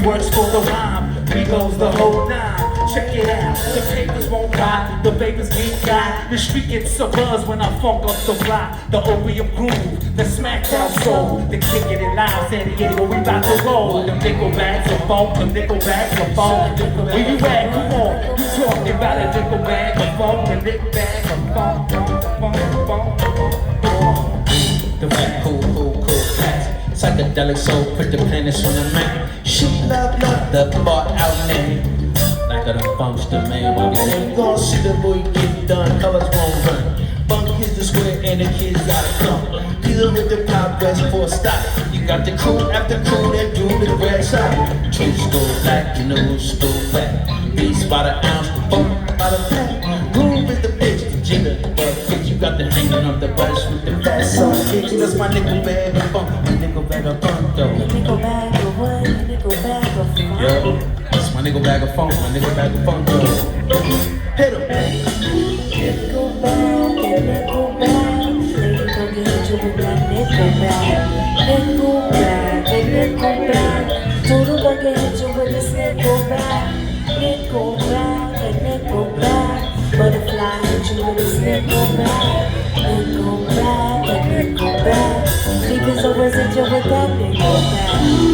works for the rhyme, we goes the whole nine. Check it out, the papers won't buy, the papers get got. The street gets a buzz when I funk up the fly. The opium groove, the smackdown soul, the kicking it live, San Diego, we bout to roll. Them nickel bags of funk, them nickel bags of funk. Where you at? Come on, you talking about a nickel bag of funk, a nickel bag of funk, The fat, cool cats, psychedelic soul, put the planets on the map. Shit, love, the bar out name. Like I done bounced the man, while we ain't gon' see the boy get done, colors won't run. Funk is the square and the kids gotta come. Dealing with the pop west for a stop. You got the crew after crew that do the red side. Truths go black, you know who's go back. Beats by the ounce, funk by the pack. Groove is the bitch, the jigger, the bitch. You got the hanging on the bus with the fast song bitch. That's my nickel bag of funk, my nickel bag of funk though. Nickel bag of what? Nickel bag of funk. Yo, that's my nickel bag of funk, my nickel bag of funk though. Hit 'em. Nickel bag and nickel bag. Lady, come get you with that nickel bag. Nickel bag and nickel bag. Total bucket hit you with this nickel bag. Nickel bag and nickel bag. Butterfly hit you with this nickel bag. Nickel bag and nickel bag. Deep as always hit you with that nickel bag.